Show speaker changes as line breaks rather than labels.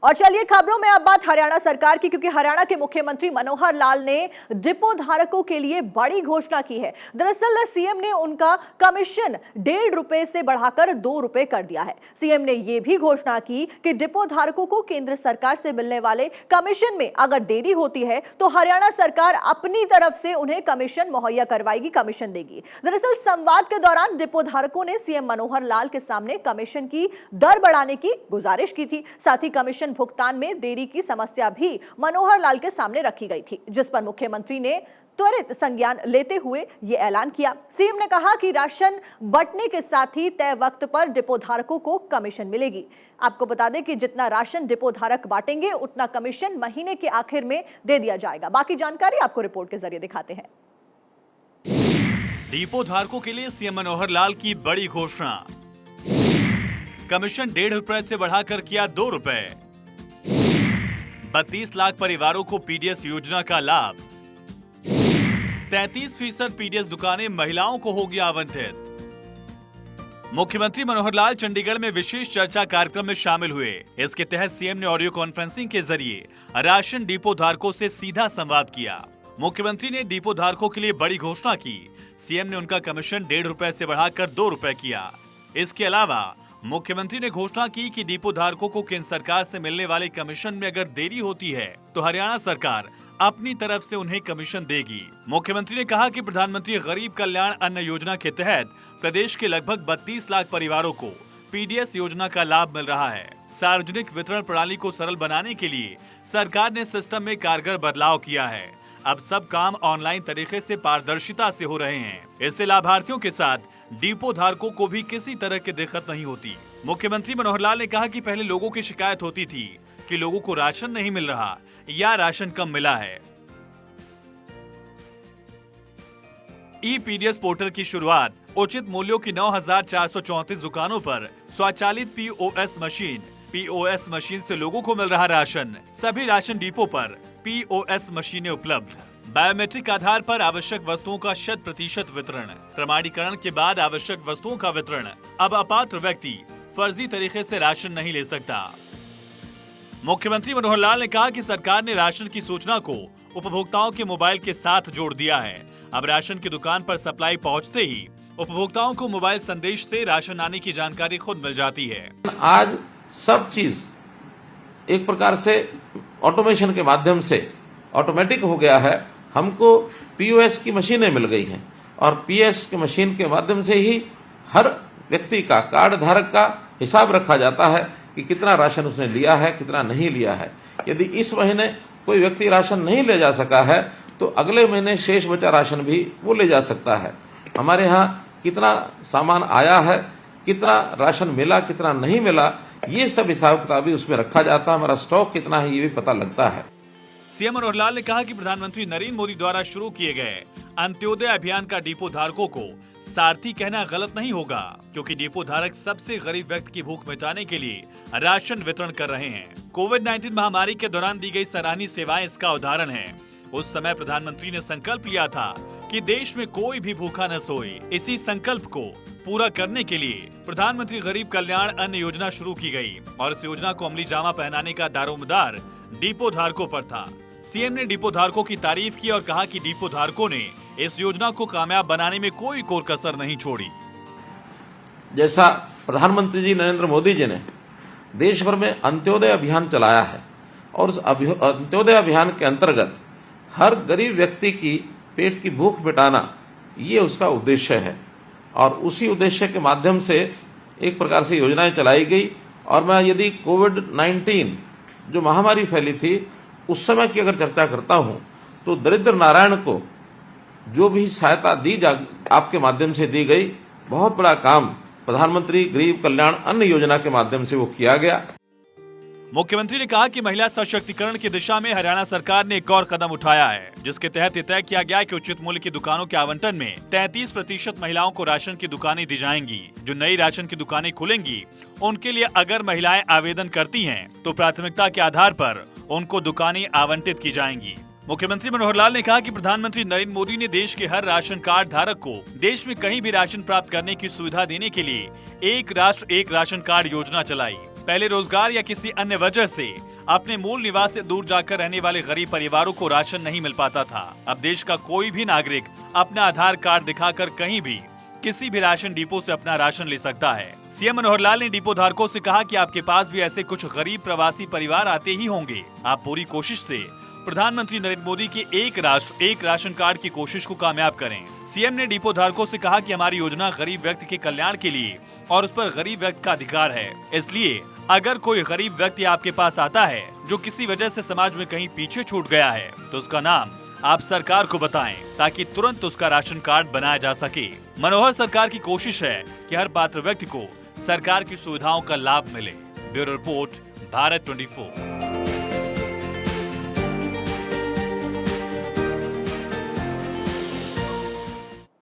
और चलिए खबरों में अब बात हरियाणा सरकार की, क्योंकि हरियाणा के मुख्यमंत्री मनोहर लाल ने डिपो धारकों के लिए बड़ी घोषणा की है। दरअसल सीएम ने उनका कमीशन 1.5 रुपए से बढ़ाकर 2 रुपए कर दिया है। सीएम ने यह भी घोषणा की कि डिपो धारकों को केंद्र सरकार से मिलने वाले कमीशन में अगर देरी होती है तो हरियाणा सरकार अपनी तरफ से उन्हें कमीशन मुहैया करवाएगी, कमीशन देगी। दरअसल संवाद के दौरान डिपो धारकों ने सीएम मनोहर लाल के सामने कमीशन की दर बढ़ाने की गुजारिश की थी। साथ ही कमीशन भुगतान में देरी की समस्या भी मनोहर लाल के सामने रखी गई थी, जिस पर मुख्यमंत्री ने त्वरित संज्ञान लेते हुए यह ऐलान किया। सीएम ने कहा कि राशन बंटने के साथ ही तय वक्त पर डिपो धारकों को कमीशन मिलेगी। आपको बता दें कि जितना राशन डिपो धारक बांटेंगे उतना कमीशन महीने के आखिर में दे दिया जाएगा। बाकी जानकारी आपको रिपोर्ट के जरिए दिखाते हैं।
डिपो धारकों के लिए सीएम मनोहर लाल की बड़ी घोषणा। कमीशन 1.5 रुपए से बढ़ाकर किया 2 रुपए। 32 लाख परिवारों को पीडीएस योजना का लाभ। 33% पीडीएस दुकानें महिलाओं को होगी आवंटित। मुख्यमंत्री मनोहर लाल चंडीगढ़ में विशेष चर्चा कार्यक्रम में शामिल हुए। इसके तहत सीएम ने ऑडियो कॉन्फ्रेंसिंग के जरिए राशन डिपो धारकों से सीधा संवाद किया। मुख्यमंत्री ने डिपो धारकों के लिए बड़ी घोषणा की। सीएम ने उनका कमीशन 1.5 रुपए से बढ़ाकर 2 रुपए किया। इसके अलावा मुख्यमंत्री ने घोषणा की कि डिपो धारकों को केंद्र सरकार से मिलने वाले कमीशन में अगर देरी होती है तो हरियाणा सरकार अपनी तरफ से उन्हें कमीशन देगी। मुख्यमंत्री ने कहा कि प्रधानमंत्री गरीब कल्याण अन्न योजना के तहत प्रदेश के लगभग 32 लाख परिवारों को पीडीएस योजना का लाभ मिल रहा है। सार्वजनिक वितरण प्रणाली को सरल बनाने के लिए सरकार ने सिस्टम में कारगर बदलाव किया है। अब सब काम ऑनलाइन तरीके से पारदर्शिता से हो रहे हैं। इससे लाभार्थियों के साथ डिपो धारकों को भी किसी तरह की दिक्कत नहीं होती। मुख्यमंत्री मनोहर लाल ने कहा कि पहले लोगों की शिकायत होती थी कि लोगों को राशन नहीं मिल रहा या राशन कम मिला है। ई पीडीएस पोर्टल की शुरुआत, उचित मूल्यों की 9,434 दुकानों पर स्वचालित पीओएस मशीन से लोगों को मिल रहा राशन। सभी राशन डिपो पर पीओएस मशीनें उपलब्ध। बायोमेट्रिक आधार पर आवश्यक वस्तुओं का 100% वितरण। प्रमाणीकरण के बाद आवश्यक वस्तुओं का वितरण। अब अपात्र व्यक्ति फर्जी तरीके से राशन नहीं ले सकता। मुख्यमंत्री मनोहर लाल ने कहा कि सरकार ने राशन की सूचना को उपभोक्ताओं के मोबाइल के साथ जोड़ दिया है। अब राशन की दुकान पर सप्लाई पहुंचते ही उपभोक्ताओं को मोबाइल संदेश से राशन आने की जानकारी खुद मिल जाती है।
आज सब चीज एक प्रकार से ऑटोमेशन के माध्यम से ऑटोमेटिक हो गया है। हमको पीओएस की मशीनें मिल गई हैं और पीएस की मशीन के माध्यम से ही हर व्यक्ति का, कार्ड धारक का हिसाब रखा जाता है कि कितना राशन उसने लिया है, कितना नहीं लिया है। यदि इस महीने कोई व्यक्ति राशन नहीं ले जा सका है तो अगले महीने शेष बचा राशन भी वो ले जा सकता है। हमारे यहाँ कितना सामान आया है, कितना राशन मिला, कितना नहीं मिला, ये सब हिसाब किताब भी उसमें रखा जाता है। हमारा स्टॉक कितना है ये भी पता लगता है।
सीएम मनोहर लाल ने कहा कि प्रधानमंत्री नरेंद्र मोदी द्वारा शुरू किए गए अंत्योदय अभियान का डिपो धारकों को सारथी कहना गलत नहीं होगा, क्योंकि डिपो धारक सबसे गरीब व्यक्ति की भूख मिटाने के लिए राशन वितरण कर रहे हैं। कोविड-19 महामारी के दौरान दी गई सराहनीय सेवाएं इसका उदाहरण है। उस समय प्रधानमंत्री ने संकल्प लिया था कि देश में कोई भी भूखा न सोए। इसी संकल्प को पूरा करने के लिए प्रधानमंत्री गरीब कल्याण अन्न योजना शुरू की गई और इस योजना को अमली जामा पहनाने का दारोमदार डिपो धारकों पर था। सीएम ने डिपो धारकों की तारीफ की और कहा कि डिपो धारकों ने इस योजना को कामयाब बनाने में कोई कोर कसर नहीं छोड़ी।
जैसा प्रधानमंत्री जी नरेंद्र मोदी जी ने देश भर में अंत्योदय अभियान चलाया है और उस अंत्योदय अभियान के अंतर्गत हर गरीब व्यक्ति की पेट की भूख मिटाना ये उसका उद्देश्य है और उसी उद्देश्य के माध्यम से एक प्रकार से योजनाएं चलाई गई। और मैं यदि कोविड-19 जो महामारी फैली थी उस समय की अगर चर्चा करता हूं तो दरिद्र नारायण को जो भी सहायता आपके माध्यम से दी गई, बहुत बड़ा काम प्रधानमंत्री गरीब कल्याण अन्न योजना के माध्यम से वो किया गया।
मुख्यमंत्री ने कहा कि महिला सशक्तिकरण की दिशा में हरियाणा सरकार ने एक और कदम उठाया है, जिसके तहत तय किया गया है कि उचित मूल्य की दुकानों के आवंटन में 33% महिलाओं को राशन की दुकानें दी जाएंगी। जो नई राशन की दुकानें खुलेंगी उनके लिए अगर महिलाएं आवेदन करती हैं तो प्राथमिकता के आधार पर उनको दुकानें आवंटित की जाएंगी। मुख्यमंत्री मनोहर लाल ने कहा कि प्रधानमंत्री नरेंद्र मोदी ने देश के हर राशन कार्ड धारक को देश में कहीं भी राशन प्राप्त करने की सुविधा देने के लिए एक राष्ट्र एक राशन कार्ड योजना चलाई। पहले रोजगार या किसी अन्य वजह से अपने मूल निवास से दूर जाकर रहने वाले गरीब परिवारों को राशन नहीं मिल पाता था। अब देश का कोई भी नागरिक अपना आधार कार्ड दिखाकर कहीं भी किसी भी राशन डिपो से अपना राशन ले सकता है। सीएम मनोहर लाल ने डिपो धारकों से कहा कि आपके पास भी ऐसे कुछ गरीब प्रवासी परिवार आते ही होंगे। आप पूरी कोशिश से प्रधानमंत्री नरेंद्र मोदी के एक राष्ट्र एक राशन कार्ड की कोशिश को कामयाब करें। सीएम ने डिपो धारकों से कहा कि हमारी योजना गरीब व्यक्ति के कल्याण के लिए और उस पर गरीब व्यक्ति का अधिकार है। इसलिए अगर कोई गरीब व्यक्ति आपके पास आता है जो किसी वजह से समाज में कहीं पीछे छूट गया है तो उसका नाम आप सरकार को बताएं ताकि तुरंत उसका राशन कार्ड बनाया जा सके। मनोहर सरकार की कोशिश है कि हर पात्र व्यक्ति को सरकार की सुविधाओं का लाभ मिले। Bureau report, Bharat 24।